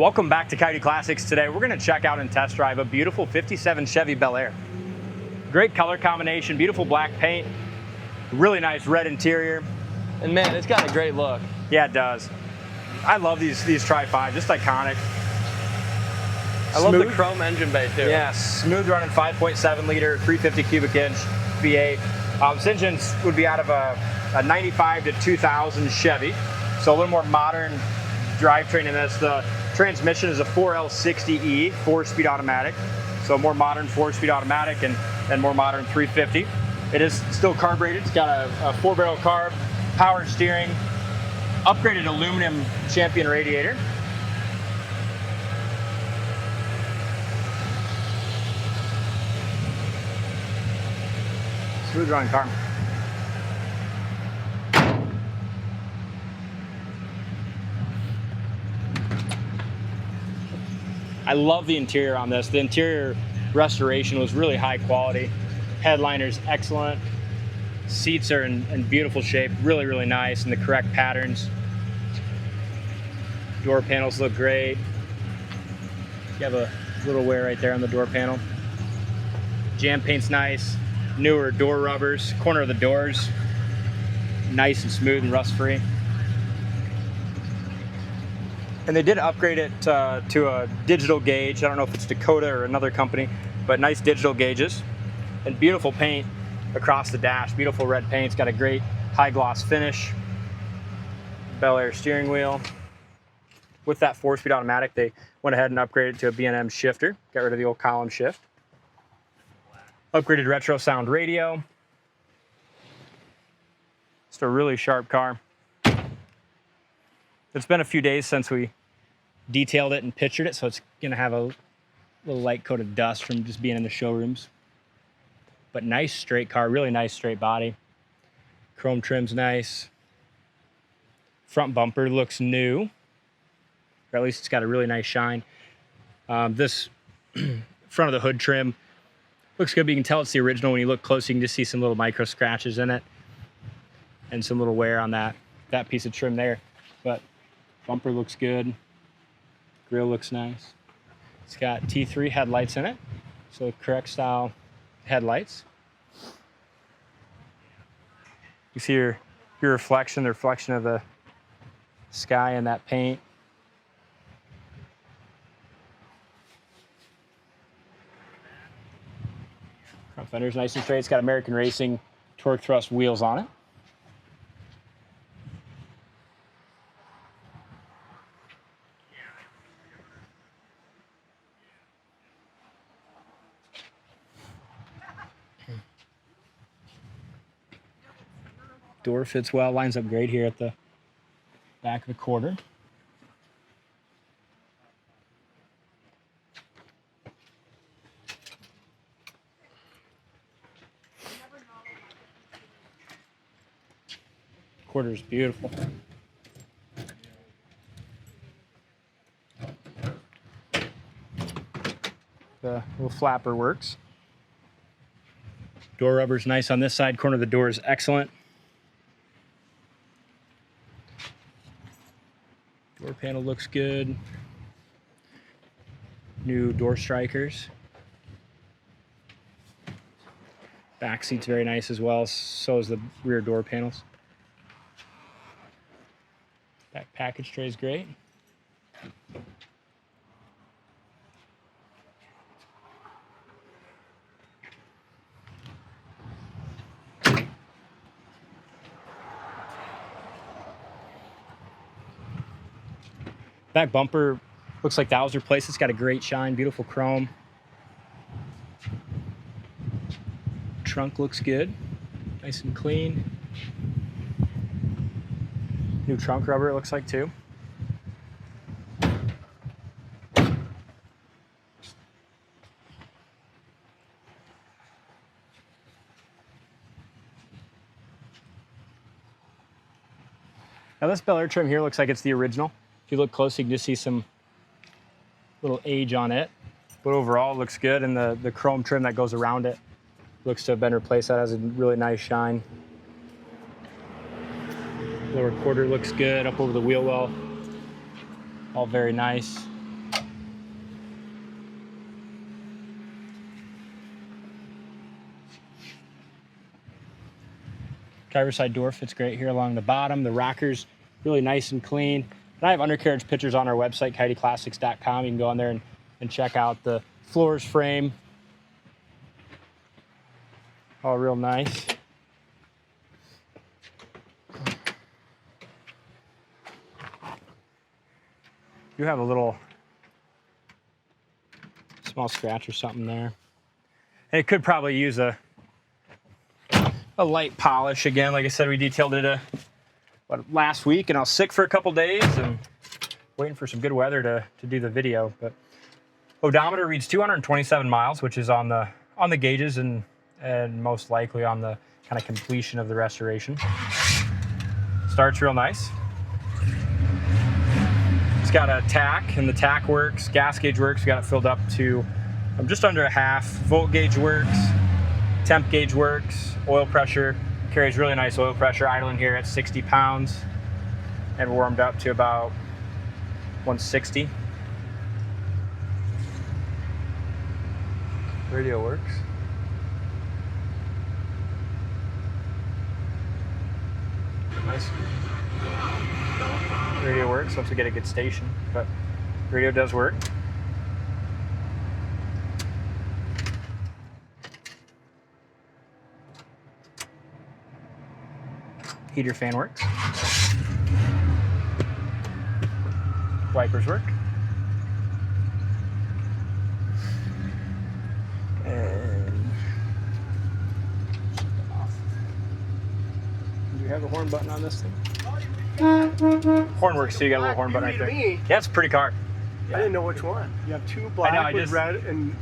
Welcome back to Coyote Classics. Today we're going to check out and test drive a beautiful 57 Chevy Bel-Air. Great color combination, beautiful black paint, really nice red interior. And man, it's got a great look. Yeah, it does. I love these Tri-5, just iconic. I love the chrome engine bay too. Yeah, smooth running 5.7 liter, 350 cubic inch V8. This engine would be out of a 95 to 2000 Chevy, so a little more modern drivetrain in this. The transmission is a 4L60E, 4-speed automatic, so a more modern 4-speed automatic and more modern 350. It is still carbureted. It's got a 4-barrel carb, power steering, upgraded aluminum Champion radiator. Smooth running car. I love the interior on this. The interior restoration was really high quality. Headliner's excellent. Seats are in beautiful shape, really, really nice, in the correct patterns. Door panels look great. You have a little wear right there on the door panel. Jam paint's nice. Newer door rubbers. Corner of the doors, nice and smooth and rust-free. And they did upgrade it to a digital gauge. I don't know if it's Dakota or another company, but nice digital gauges. And beautiful paint across the dash. Beautiful red paint. It's got a great high gloss finish. Bel-Air steering wheel. With that 4-speed automatic, they went ahead and upgraded to a B&M Shifter. Got rid of the old column shift. Upgraded retro sound radio. Just a really sharp car. It's been a few days since we detailed it and pictured it, so it's gonna have a little light coat of dust from just being in the showrooms. But nice straight car, really nice straight body. Chrome trim's nice. Front bumper looks new, or at least it's got a really nice shine. This front of the hood trim looks good, but you can tell it's the original. When you look close, you can just see some little micro scratches in it and some little wear on that piece of trim there. But bumper looks good. Grille looks nice. It's got T3 headlights in it, so the correct style headlights. You see your reflection, the reflection of the sky and that paint. Front fender's nice and straight. It's got American Racing Tourqthurst wheels on it. Door fits well, lines up great here at the back of the quarter. Quarter is beautiful. The little flapper works. Door rubber's nice on this side. Corner of the door is excellent. Door panel looks good. New door strikers. Back seat's very nice as well. So is the rear door panels. Back package tray is great. Back bumper looks like that was replaced. It's got a great shine, beautiful chrome. Trunk looks good, nice and clean. New trunk rubber, it looks like, too. Now this Bel-Air trim here looks like it's the original. If you look close, you can just see some little age on it. But overall, it looks good, and the chrome trim that goes around it looks to have been replaced. That has a really nice shine. Lower quarter looks good, up over the wheel well. All very nice. Driver's side door fits great here along the bottom. The rocker's really nice and clean. And I have undercarriage pictures on our website, coyoteclassics.com. You can go on there and check out the floors, frame. All real nice. You have a little small scratch or something there. And it could probably use a light polish again. Like I said, we detailed it last week, and I was sick for a couple days and waiting for some good weather to do the video. But odometer reads 227 miles, which is on the gauges and most likely on the kind of completion of the restoration. Starts real nice. It's got a tach, and the tach works. Gas gauge works. We got it filled up to just under a half. Volt gauge works. Temp gauge works. Oil pressure carries really nice oil pressure. Idling here at 60 pounds, and warmed up to about 160. Radio works. Nice. Radio works once we get a good station, but radio does work. Heater fan works. Wipers work. And do we have a horn button on this thing? Horn works too. You got a little horn button right there. Yeah, it's a pretty car. I didn't know which one. You have two black with red and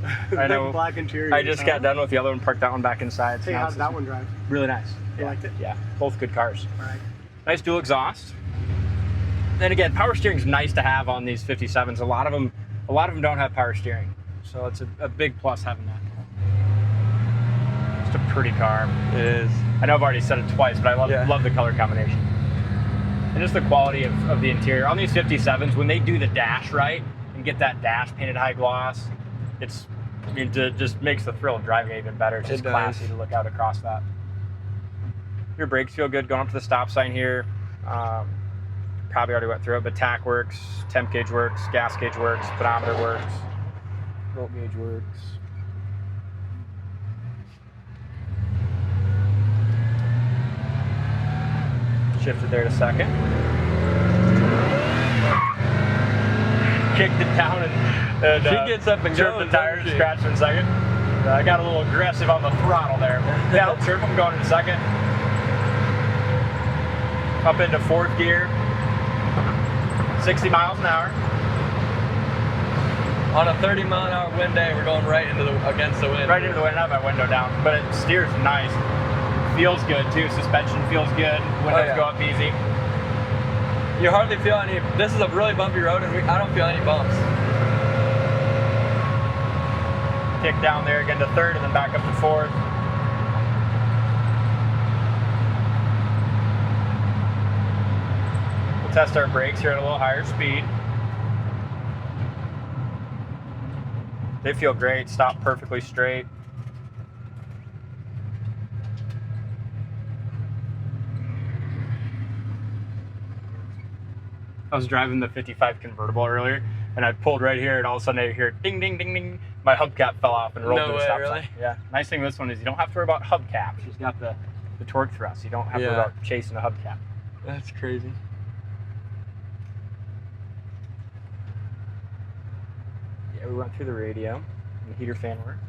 black interior. I just got done with the other one, parked that one back inside. Hey, how'd that one drive? Really nice. You liked it? Yeah, both good cars. All right. Nice dual exhaust. Then again, power steering's nice to have on these 57s. A lot of them don't have power steering, so it's a big plus having that. Just a pretty car. It is. I know I've already said it twice, but I love the color combination. And just the quality of the interior. On these 57s, when they do the dash right and get that dash painted high gloss, it just makes the thrill of driving even better. It's just classy to look out across that. Your brakes feel good going up to the stop sign here. Probably already went through it, but tach works, temp gauge works, gas gauge works, pedometer works, volt gauge works. Shifted there to second. Kicked it down and she gets up and chirped goes, the tires, scratched in second. I got a little aggressive on the throttle there. Yeah, I'll chirp them going in second. Up into fourth gear. 60 miles an hour. On a 30-mile-an-hour wind day, we're going right against the wind. Right into the wind. I have my window down, but it steers nice. Feels good too. Suspension feels good. Windows go up easy. You hardly feel any. This is a really bumpy road, and I don't feel any bumps. Kick down there again to third, and then back up to fourth. We'll test our brakes here at a little higher speed. They feel great. Stop perfectly straight. I was driving the 55 convertible earlier, and I pulled right here, and all of a sudden I hear ding, ding, ding, ding. My hubcap fell off and rolled to the stop sign. Yeah. Nice thing with this one is you don't have to worry about hubcaps. You've got the Tourqthurst. You don't have to worry about chasing a hubcap. That's crazy. Yeah, we went through the radio, and the heater fan works.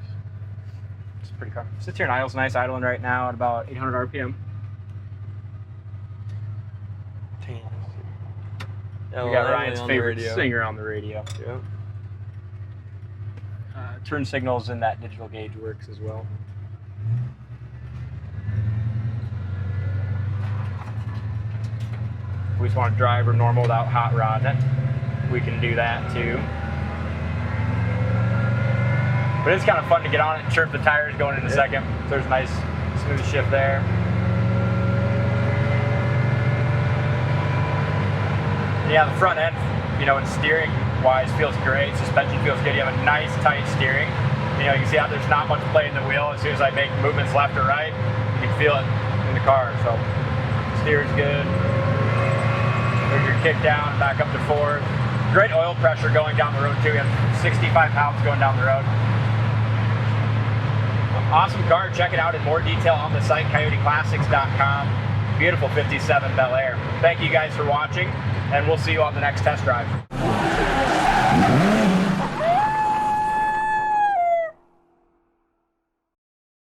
It's a pretty car. Sits here and idles nice, idling right now at about 800 RPM. We got Ryan's favorite singer on the radio. Yep. Turn signals and that digital gauge works as well. We just want to drive or normal without hot rodding it. We can do that too. But it's kind of fun to get on it and chirp the tires going into second. So there's a nice smooth shift there. Yeah, the front end, and steering wise feels great. Suspension feels good. You have a nice tight steering. You can see how there's not much play in the wheel. As soon as I make movements left or right, you can feel it in the car. So steers good. There's your kick down, back up to 4. Great oil pressure going down the road too. You have 65 pounds going down the road. Awesome car. Check it out in more detail on the site, coyoteclassics.com. Beautiful 57 Bel-Air. Thank you guys for watching, and we'll see you on the next test drive.